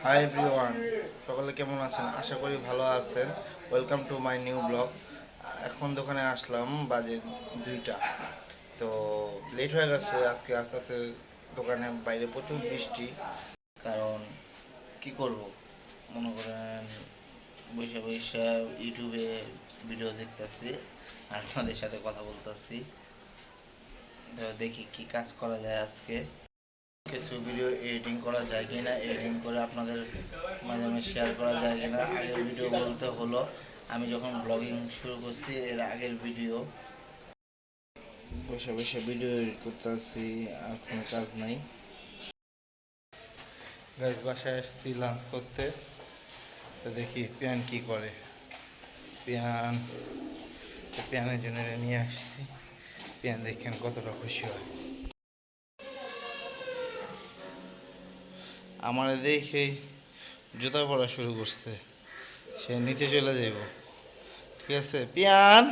Hi everyone, সকলে কেমন আছেন? আশা করি ভালো আছেন। Welcome to my new blog. এখন দোকানে আসলাম, বাজে 2টা। তো লেট হয়ে গেছে আজকে আস্তে আস্তে। দোকানে বাইরে প্রচুর বৃষ্টি। কারণ কি করব, মনে করেন বসে বসে ইউটিউবে ভিডিও দেখতেছি আর আপনাদের সাথে কথা বলতেছি। তো দেখি কি কাজ করা যায় আজকে। কিছু ভিডিও এডিটিং করা যায় কিনা, এডিটিং করে আপনাদের মাধ্যমে শেয়ার করা যায় কিনা। আগের ভিডিও বলতে হলো আমি যখন ব্লগিং শুরু করছি এর আগের ভিডিও। বসে বসে ভিডিও এডিট করতেছি, আর কোনো কাজ নাই। গাইস, বাসায় আসছি লাঞ্চ করতে। তো দেখি পিয়ান কি করে। পিয়ানের জন্য নিয়ে আসছি। পিয়ান দেখেন কতটা খুশি হয়। আমার দেখেই জুতা পরা শুরু করছে, সে নিচে চলে যাইব। ঠিক আছে পিয়ান।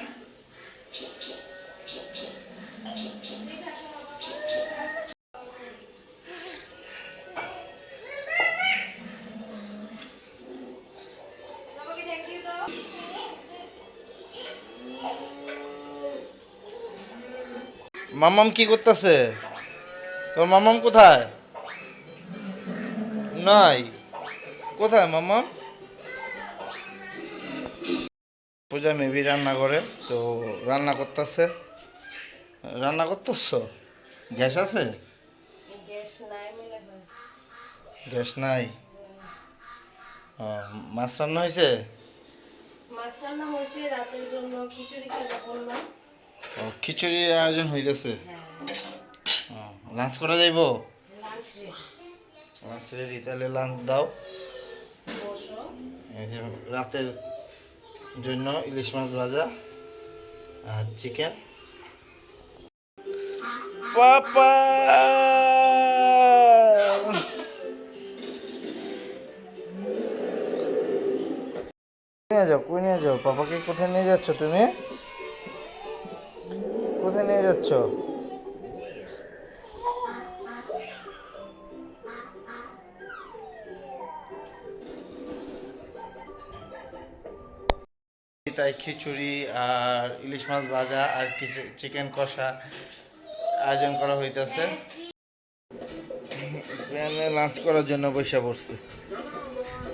মামাম কি করতেছে? তোর মামাম কোথায়? নাই। কোথায় মামাম? পূজা মেবি রান্না করে, তো রান্না করতেছে। রান্না করতেছ? গ্যাস আছে? গ্যাস নাই। ও, মাছ রান্না হয়েছে? মাছ রান্না হয়েছে রাতের জন্য, খিচুড়ি খাবো বললাম। ও, খিচুড়ির আয়োজন হইতেছে। লাঞ্চ করা যাইব? Lunch ready. লাঞ্চ রেডি, তাহলে লাঞ্চ দাও। বসো। এই যে রাতের জন্য ইলিশ মাছ ভাজা আর চিকেন। পাপা, নিয়ে যাও, কই নিয়ে যাও? পাপাকে কোথায় নিয়ে যাচ্ছ তুমি? কোথায় নিয়ে যাচ্ছ? তাই খিচুড়ি আর ইলিশ মাছ ভাজা আর কিছু চিকেন কষা আয়োজন করা হইতেছে। লাঞ্চ করার জন্য বসে পড়ছে।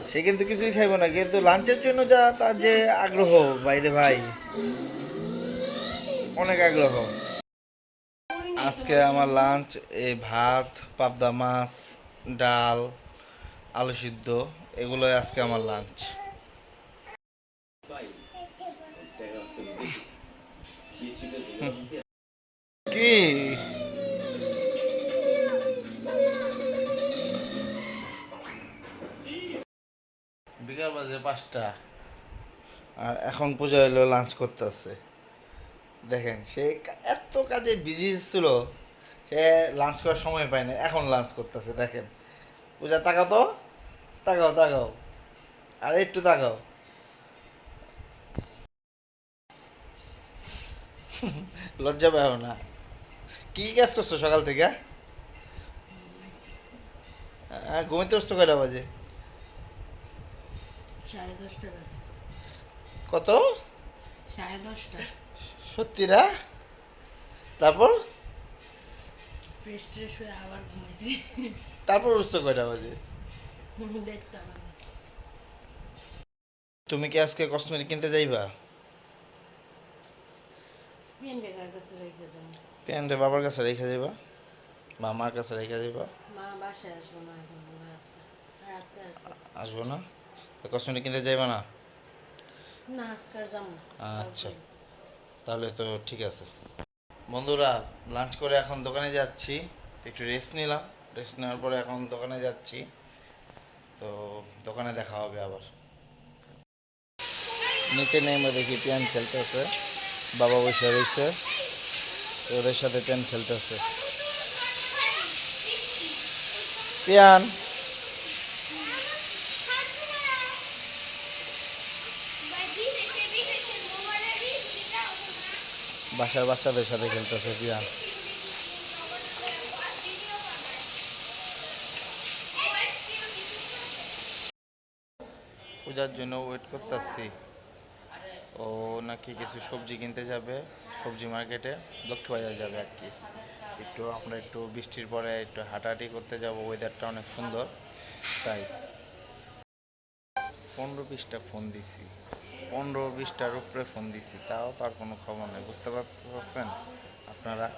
সে কিন্তু কিছুই খাইব না, কিন্তু লাঞ্চের জন্য যা তার যে আগ্রহ বাইরে ভাই, অনেক আগ্রহ। আজকে আমার লাঞ্চ এই ভাত, পাবদা মাছ, ডাল, আলু সিদ্ধ, এগুলোই আজকে আমার লাঞ্চ। কি বিকাল বাজে 5টা, আর এখন পূজা হইলো লাঞ্চ করতেছে। দেখেন সে এত কাজে বিজি ছিল, সে লাঞ্চ করার সময় পায় না, এখন লাঞ্চ করতেছে। দেখেন পূজা, তাকাও তো, তাকাও তাকাও, আর একটু তাকাও। লজ্জা পাও না? কি কাজ করছো সকাল থেকে? ঘুমাইতে বসছো কয়টা বাজে? 10:30 বাজে। কত? 10:30। সত্যি না? তারপর ফ্রেশ ট্রেশ হয়ে আবার ঘুমাইছি। তারপর উঠছো কয়টা বাজে? 1:30 বাজে। তুমি কি আজকে কসমেটিক কিনতে যাইবা? মেন বেকার কাছে রেখে যাবো। প্যান্টে বাবার কাছে রেখে যাইবা বা মার কাছে রেখে যাইবা? মা বাসায় আসবো না এখন, মনে হয় আজকে রাতে আসবো। আসবো না? কসমেটিক কিনতে যাইবা না? না, আজকে আর যাবো না। আচ্ছা, তাহলে তো ঠিক আছে। বন্ধুরা, লাঞ্চ করে এখন দোকানে যাচ্ছি। একটু রেস্ট নিলাম, রেস্ট নেওয়ার পরে এখন দোকানে যাচ্ছি। তো দোকানে দেখা হবে আবার। নিচে নেমে দেখি পিয়ান খেলতেছে, বাবা বসে রয়েছে, ওদের সাথে পিয়ান খেলতেছে। পিয়ান, বাসার বাচ্চাদের সাথে খেলতেছে পিয়ান। পূজার জন্য ওয়েট করতেছি। ও নাকি কিছু সবজি কিনতে যাবে, সবজি মার্কেটে লক্ষ্মী বাজার যাবে আর কি। আমরা একটু বৃষ্টির পরে একটু হাঁটাহাঁটি করতে যাব, ওয়েদারটা অনেক সুন্দর তাই। 15-20টা ফোন দিছি, 15-20টার উপরে ফোন দিছি, তাও তার কোনো খবর নেই। বুঝতে পারছেন আপনারা?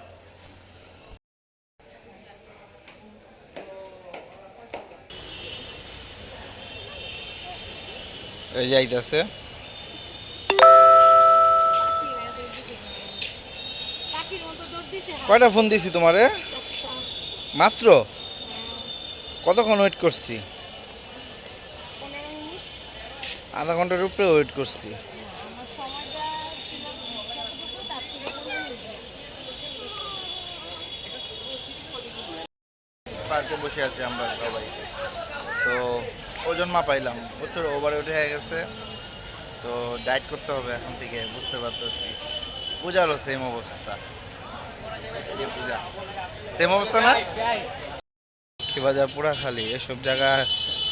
এই যাইতেছে। কয়টা ফোন দিছি তোমারে? মাত্র কতক্ষণ ওয়েট করছি? আধা ঘন্টার উপরে ওয়েট করছি। পার্কে বসে আছি আমরা সবাই। তো ওজন মাপাইলাম, প্রচুর ওভার ওয়েট হয়ে গেছে। তো ডায়েট করতে হবে এখন থেকে, বুঝতে পারতেছি। পূজারও সেম অবস্থা, এই পূজা সেম অবস্থা না? লক্ষ্মী বাজার পুরা খালি, এসব জায়গায়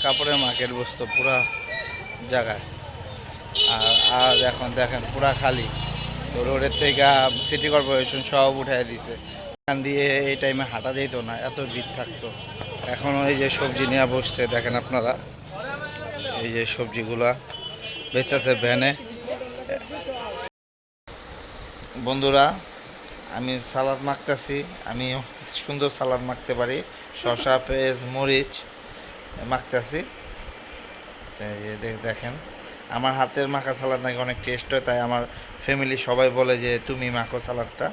কাপড়ের মার্কেট বসতো পুরা জায়গায়। আর আর এখন দেখেন পুরা খালি। তো রোডের থেকে সিটি কর্পোরেশন সব উঠাই দিছে। এখান দিয়ে এই টাইমে হাঁটা যেত না, এত ভিড় থাকতো। এখন ওই যে সবজি নিয়ে বসছে দেখেন আপনারা, এই যে সবজিগুলা বেচতেছে ভ্যানে। বন্ধুরা, আমি সালাদ মাখতেছি। আমি সুন্দর সালাদ মাখতে পারি, শসা পেঁয়াজ মরিচ মাখতেছি। দেখেন আমার হাতের মাখা সালাদ নাকি অনেক টেস্ট হয়, তাই আমার ফ্যামিলি সবাই বলে যে তুমি মাখো সালাদটা।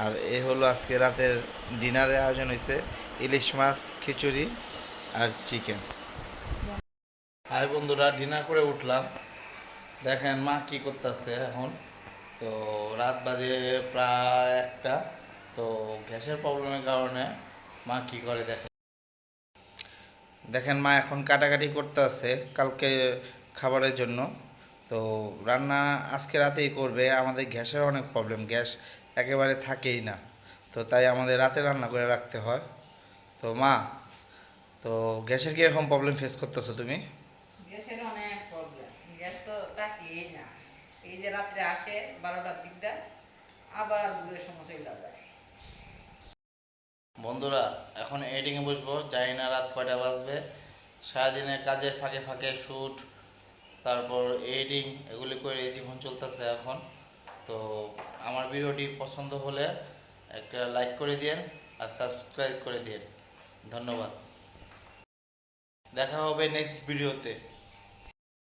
আর এ হলো আজকে রাতের ডিনারের আয়োজন হয়েছে, ইলিশ মাছ, খিচুড়ি আর চিকেন। হাই বন্ধুরা, ডিনার করে উঠলাম। দেখেন মা কি করতেছে এখন। তো রাত বাজে প্রায় 1টা। তো গ্যাসের প্রবলেমের কারণে মা কি করে দেখেন। দেখেন মা এখন কাটাকাটি করতে আছে কালকে খাবারের জন্য। তো রান্না আজকে রাতেই করবে। আমাদের গ্যাসের অনেক প্রবলেম, গ্যাস একেবারে থাকেই না। তো তাই আমাদের রাতে রান্না করে রাখতে হয়। তো মা, তো গ্যাসের কীরকম প্রবলেম ফেস করতেছো তুমি? গ্যাসের অনেক প্রবলেম, গ্যাস তো তাকিয়েই না। এই যে রাত্রে আসে 12টার দিক দিয়ে, আবার ঘুরে সময় চলে যায়। বন্ধুরা, এখন এডিটিংয়ে বসবো, জানি না রাত কয়টা বাজবে। সারাদিনের কাজে ফাঁকে ফাঁকে শ্যুট, তারপর এডিটিং, এগুলি করে জীবন চলতেছে এখন। তো আমার ভিডিওটি পছন্দ হলে একটা লাইক করে দিন আর সাবস্ক্রাইব করে দিন। ধন্যবাদ। দেখা হবে নেক্সট ভিডিওতে।